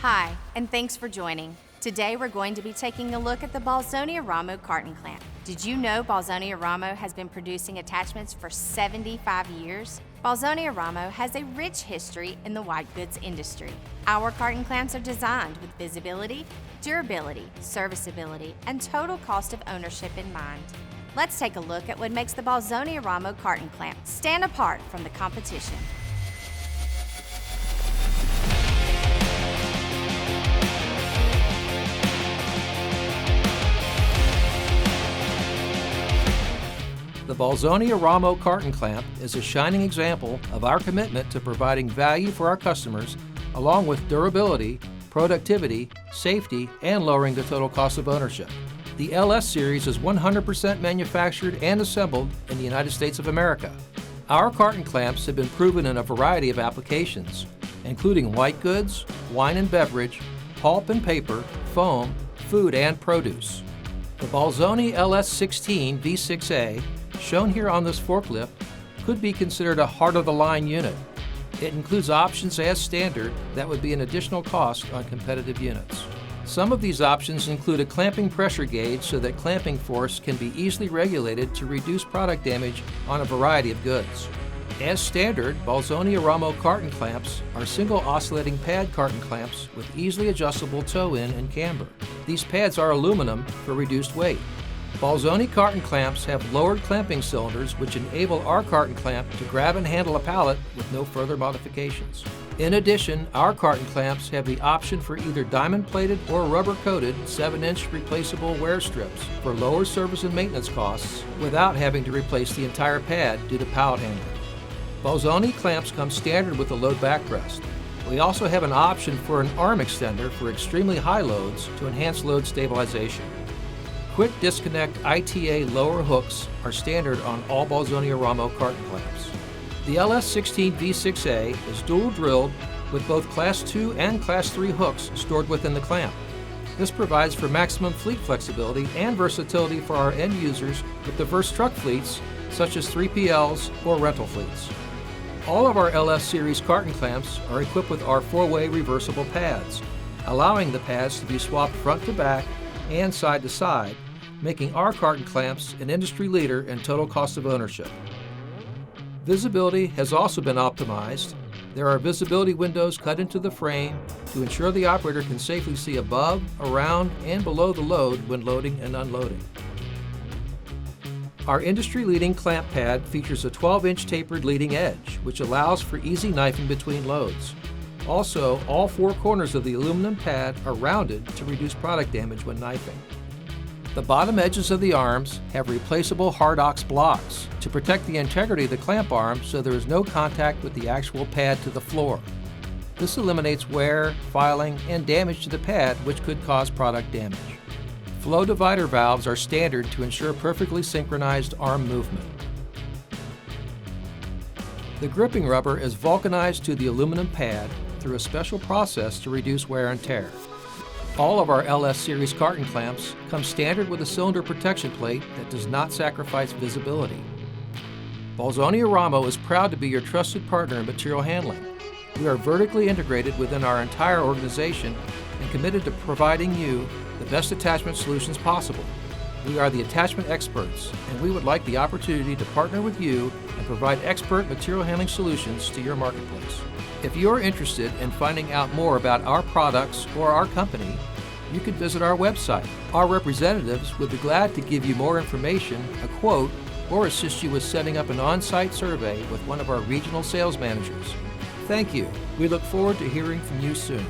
Hi, and thanks for joining. Today we're going to be taking a look at the Bolzoni Carton Clamp. Did you know Bolzoni has been producing attachments for 75 years? Bolzoni has a rich history in the white goods industry. Our carton clamps are designed with visibility, durability, serviceability, and total cost of ownership in mind. Let's take a look at what makes the Bolzoni Carton Clamp stand apart from the competition. The Bolzoni Carton Clamp is a shining example of our commitment to providing value for our customers, along with durability, productivity, safety, and lowering the total cost of ownership. The LS series is 100% manufactured and assembled in the United States of America. Our carton clamps have been proven in a variety of applications, including white goods, wine and beverage, pulp and paper, foam, food, and produce. The Bolzoni LS16 V6A, shown here on this forklift, could be considered a heart-of-the-line unit. It includes options as standard that would be an additional cost on competitive units. Some of these options include a clamping pressure gauge so that clamping force can be easily regulated to reduce product damage on a variety of goods. As standard, Bolzoni Carton Clamps are single oscillating pad carton clamps with easily adjustable toe-in and camber. These pads are aluminum for reduced weight. Bolzoni carton clamps have lowered clamping cylinders which enable our carton clamp to grab and handle a pallet with no further modifications. In addition, our carton clamps have the option for either diamond-plated or rubber-coated 7-inch replaceable wear strips for lower service and maintenance costs without having to replace the entire pad due to pallet handling. Bolzoni clamps come standard with a load backrest. We also have an option for an arm extender for extremely high loads to enhance load stabilization. Quick disconnect ITA lower hooks are standard on all Bolzoni carton clamps. The LS16 V6A is dual drilled with both Class 2 and Class 3 hooks stored within the clamp. This provides for maximum fleet flexibility and versatility for our end users with diverse truck fleets such as 3PLs or rental fleets. All of our LS series carton clamps are equipped with our 4-way reversible pads, allowing the pads to be swapped front to back and side to side, making our carton clamps an industry leader in total cost of ownership. Visibility has also been optimized. There are visibility windows cut into the frame to ensure the operator can safely see above, around, and below the load when loading and unloading. Our industry-leading clamp pad features a 12-inch tapered leading edge, which allows for easy knifing between loads. Also, all 4 corners of the aluminum pad are rounded to reduce product damage when knifing. The bottom edges of the arms have replaceable hard-ox blocks to protect the integrity of the clamp arm so there is no contact with the actual pad to the floor. This eliminates wear, filing, and damage to the pad which could cause product damage. Flow divider valves are standard to ensure perfectly synchronized arm movement. The gripping rubber is vulcanized to the aluminum pad through a special process to reduce wear and tear. All of our LS series carton clamps come standard with a cylinder protection plate that does not sacrifice visibility. Bolzoni is proud to be your trusted partner in material handling. We are vertically integrated within our entire organization and committed to providing you the best attachment solutions possible. We are the attachment experts, and we would like the opportunity to partner with you and provide expert material handling solutions to your marketplace. If you are interested in finding out more about our products or our company, you can visit our website. Our representatives would be glad to give you more information, a quote, or assist you with setting up an on-site survey with one of our regional sales managers. Thank you. We look forward to hearing from you soon.